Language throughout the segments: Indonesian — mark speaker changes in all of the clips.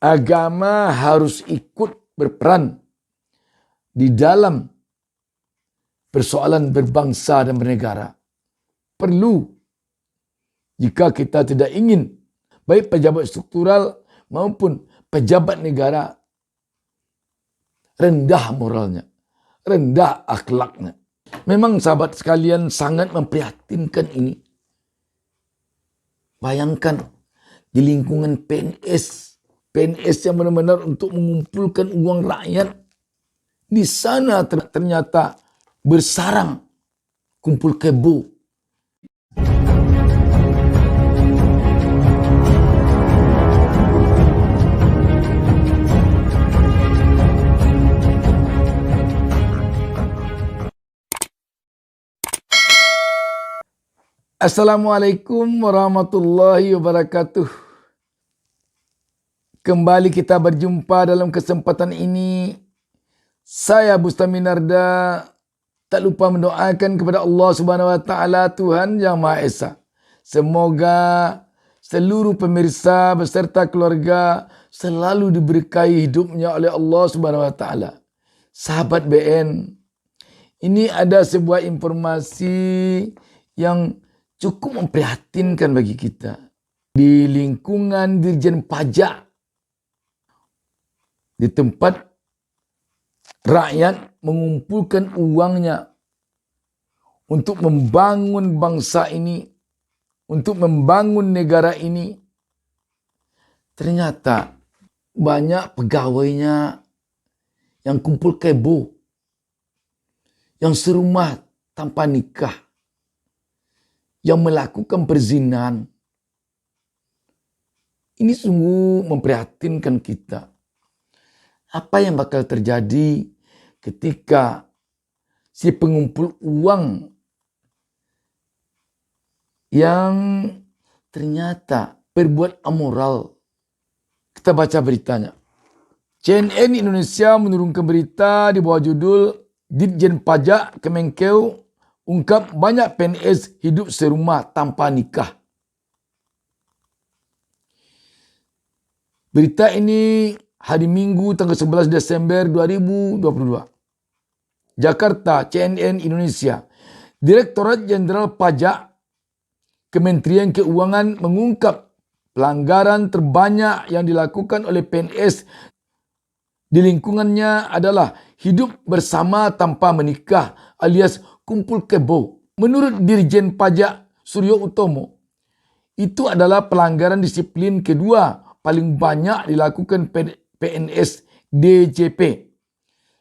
Speaker 1: Agama harus ikut berperan di dalam persoalan berbangsa dan bernegara. Perlu jika kita tidak ingin baik pejabat struktural maupun pejabat negara rendah moralnya, rendah akhlaknya. Memang sahabat sekalian sangat memprihatinkan ini. Bayangkan di lingkungan PNS yang benar-benar untuk mengumpulkan uang rakyat, di sana ternyata bersarang kumpul kebo. Assalamualaikum warahmatullahi wabarakatuh. Kembali kita berjumpa dalam kesempatan ini. Saya Bustami Narda tak lupa mendoakan kepada Allah Subhanahu wa taala, Tuhan Yang Maha Esa. Semoga seluruh pemirsa beserta keluarga selalu diberkahi hidupnya oleh Allah Subhanahu wa taala. Sahabat BN, ini ada sebuah informasi yang cukup memprihatinkan bagi kita. Di lingkungan Dirjen Pajak, di tempat rakyat mengumpulkan uangnya untuk membangun bangsa ini, untuk membangun negara ini, ternyata banyak pegawainya yang kumpul kebo, yang serumah tanpa nikah, yang melakukan perzinahan. Ini sungguh memprihatinkan kita. Apa yang bakal terjadi ketika si pengumpul uang yang ternyata berbuat amoral? Kita baca beritanya. CNN Indonesia menurunkan berita di bawah judul Ditjen Pajak Kemenkeu ungkap banyak PNS hidup serumah tanpa nikah. Berita ini hari Minggu tanggal 11 Desember 2022. Jakarta, CNN Indonesia. Direktorat Jenderal Pajak Kementerian Keuangan mengungkap pelanggaran terbanyak yang dilakukan oleh PNS di lingkungannya adalah hidup bersama tanpa menikah alias kumpul kebo. Menurut Dirjen Pajak Suryo Utomo, itu adalah pelanggaran disiplin kedua paling banyak dilakukan PNS DJP.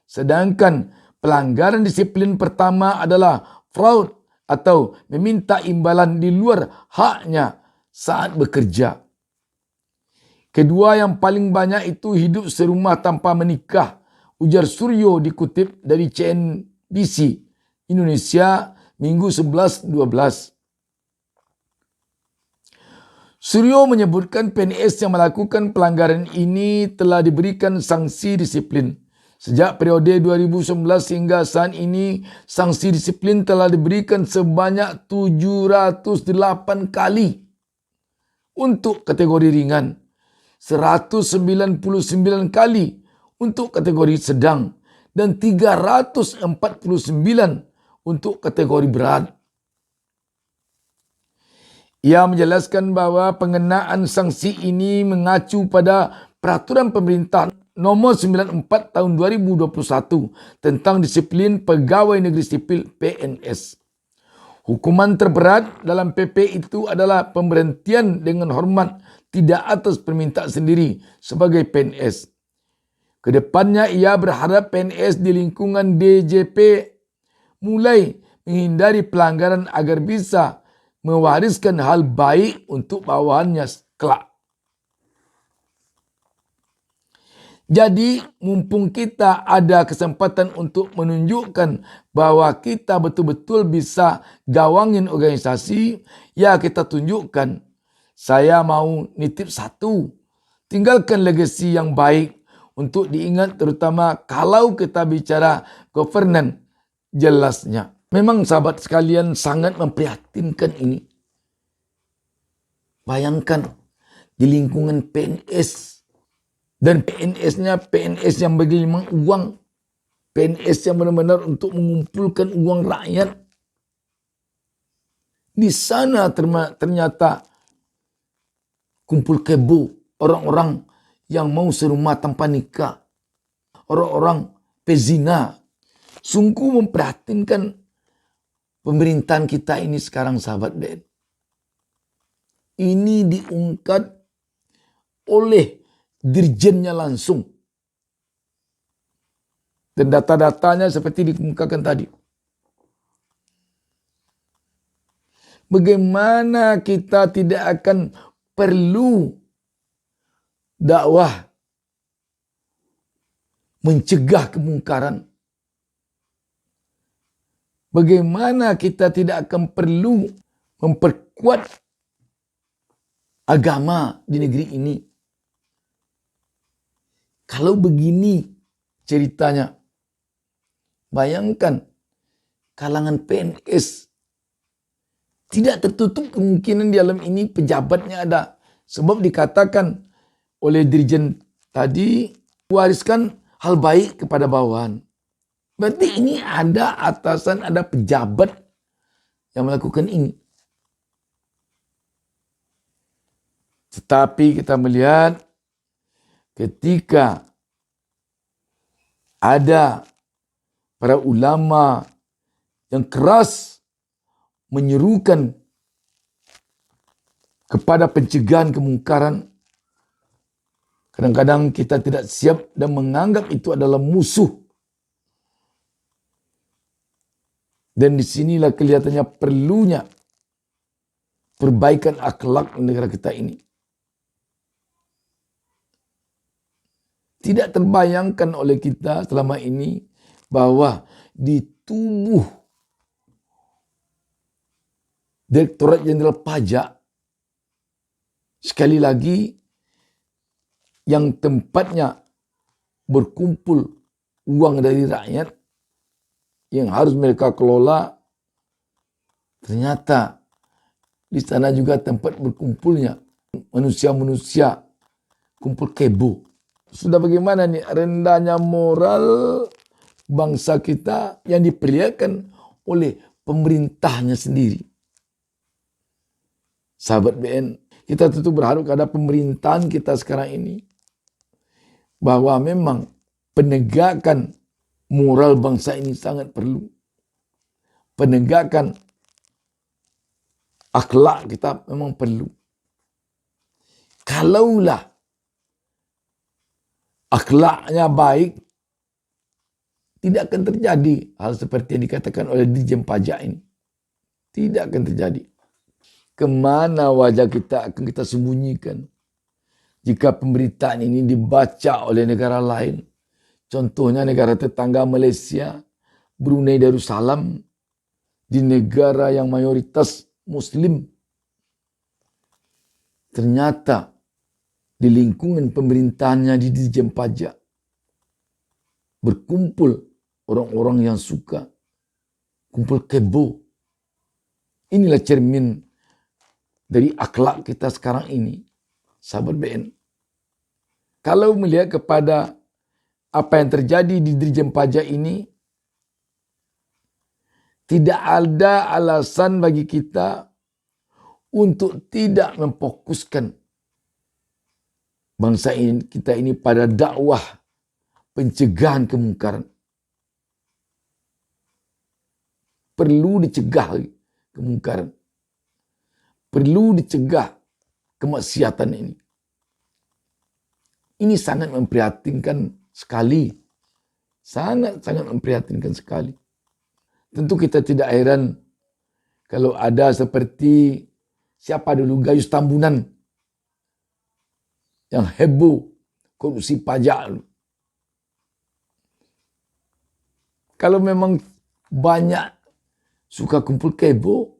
Speaker 1: Sedangkan pelanggaran disiplin pertama adalah fraud atau meminta imbalan di luar haknya saat bekerja. Kedua yang paling banyak itu hidup serumah tanpa menikah, ujar Suryo dikutip dari CNBC Indonesia Minggu 11-12. Suryo menyebutkan PNS yang melakukan pelanggaran ini telah diberikan sanksi disiplin. Sejak periode 2019 hingga saat ini, sanksi disiplin telah diberikan sebanyak 708 kali untuk kategori ringan, 199 kali untuk kategori sedang, dan 349 untuk kategori berat. Ia menjelaskan bahwa pengenaan sanksi ini mengacu pada Peraturan Pemerintah Nomor 94 Tahun 2021 tentang disiplin pegawai negeri sipil PNS. Hukuman terberat dalam PP itu adalah pemberhentian dengan hormat tidak atas permintaan sendiri sebagai PNS. Kedepannya ia berharap PNS di lingkungan DJP mulai menghindari pelanggaran agar bisa mewariskan hal baik untuk bawahannya kelak. Jadi mumpung kita ada kesempatan untuk menunjukkan bahwa kita betul-betul bisa gawangin organisasi, ya kita tunjukkan. Saya mau nitip satu, tinggalkan legasi yang baik untuk diingat, terutama kalau kita bicara governance jelasnya. Memang sahabat sekalian sangat memprihatinkan ini. Bayangkan di lingkungan PNS Dan PNS-nya PNS yang bagi memang uang. PNS yang benar-benar untuk mengumpulkan uang rakyat. Di sana ternyata kumpul kebo orang-orang yang mau serumah tanpa nikah. Orang-orang pezina. Sungguh memprihatinkan pemerintahan kita ini sekarang, sahabat BN. Ini diungkap oleh dirjennya langsung. Dan data-datanya seperti dikemukakan tadi. Bagaimana kita tidak akan perlu dakwah mencegah kemungkaran? Bagaimana kita tidak akan perlu memperkuat agama di negeri ini? Kalau begini ceritanya, bayangkan kalangan PNS tidak tertutup kemungkinan di dalam ini pejabatnya ada. Sebab dikatakan oleh dirjen tadi, wariskan hal baik kepada bawahan. Berarti ini ada atasan, ada pejabat yang melakukan ini. Tetapi kita melihat ketika ada para ulama yang keras menyerukan kepada pencegahan kemungkaran, kadang-kadang kita tidak siap dan menganggap itu adalah musuh. Dan disinilah kelihatannya perlunya perbaikan akhlak negara kita ini. Tidak terbayangkan oleh kita selama ini bahwa di tubuh Direktorat Jenderal Pajak, sekali lagi, yang tempatnya berkumpul uang dari rakyat yang harus mereka kelola, ternyata di sana juga tempat berkumpulnya manusia-manusia kumpul kebo. Sudah bagaimana nih rendahnya moral bangsa kita yang diperlihatkan oleh pemerintahnya sendiri. Sahabat BN, kita tentu berharap kepada pemerintahan kita sekarang ini bahwa memang penegakan moral bangsa ini sangat perlu. Penegakan akhlak kita memang perlu. Kalaulah akhlaknya baik, tidak akan terjadi hal seperti yang dikatakan oleh Dirjen Pajak ini. Tidak akan terjadi. Kemana wajah kita akan kita sembunyikan jika pemberitaan ini dibaca oleh negara lain? Contohnya negara tetangga Malaysia, Brunei Darussalam, di negara yang mayoritas Muslim. Ternyata di lingkungan pemerintahannya di Dirjen Pajak berkumpul orang-orang yang suka kumpul kebo. Inilah cermin dari akhlak kita sekarang ini, sahabat BN. Kalau melihat kepada apa yang terjadi di Dirjen Pajak ini, tidak ada alasan bagi kita untuk tidak memfokuskan bangsa ini, kita ini pada dakwah pencegahan kemungkaran. Perlu dicegah kemungkaran. Perlu dicegah kemaksiatan ini. Ini sangat memprihatinkan sekali. Sangat-sangat memprihatinkan sekali. Tentu kita tidak heran kalau ada seperti siapa dulu Gayus Tambunan yang heboh korupsi pajak. Kalau memang banyak suka kumpul kebo,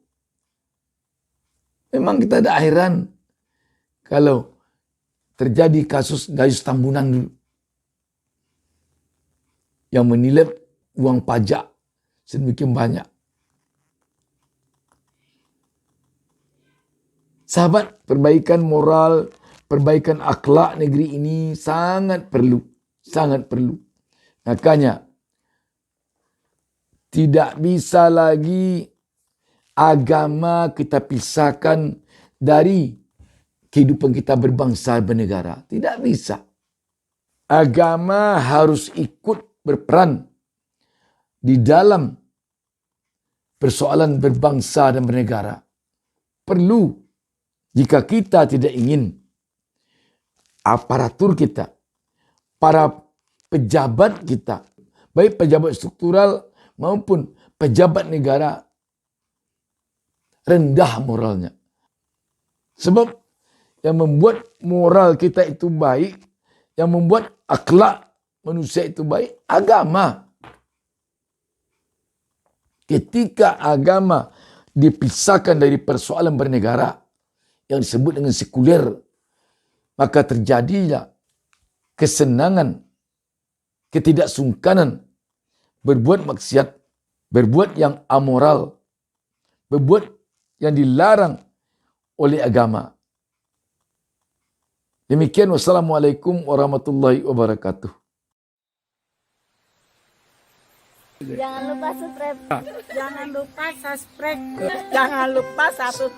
Speaker 1: memang kita tidak heran kalau terjadi kasus Gayus Tambunan dulu yang menilep uang pajak sedemikian banyak. Sahabat, perbaikan moral, perbaikan akhlak negeri ini sangat perlu. Sangat perlu. Makanya, tidak bisa lagi agama kita pisahkan dari kehidupan kita berbangsa bernegara. Tidak bisa. Agama harus ikut berperan di dalam persoalan berbangsa dan bernegara. Perlu jika kita tidak ingin aparatur kita, para pejabat kita, baik pejabat struktural maupun pejabat negara, rendah moralnya. Sebab yang membuat moral kita itu baik, yang membuat akhlak manusia itu baik, agama. Ketika agama dipisahkan dari persoalan bernegara yang disebut dengan sekuler, maka terjadilah kesenangan, ketidaksungkanan, berbuat maksiat, berbuat yang amoral, berbuat yang dilarang oleh agama. Demikian, wassalamualaikum warahmatullahi wabarakatuh.
Speaker 2: Jangan lupa subscribe. Jangan lupa subscribe. Jangan lupa subscribe.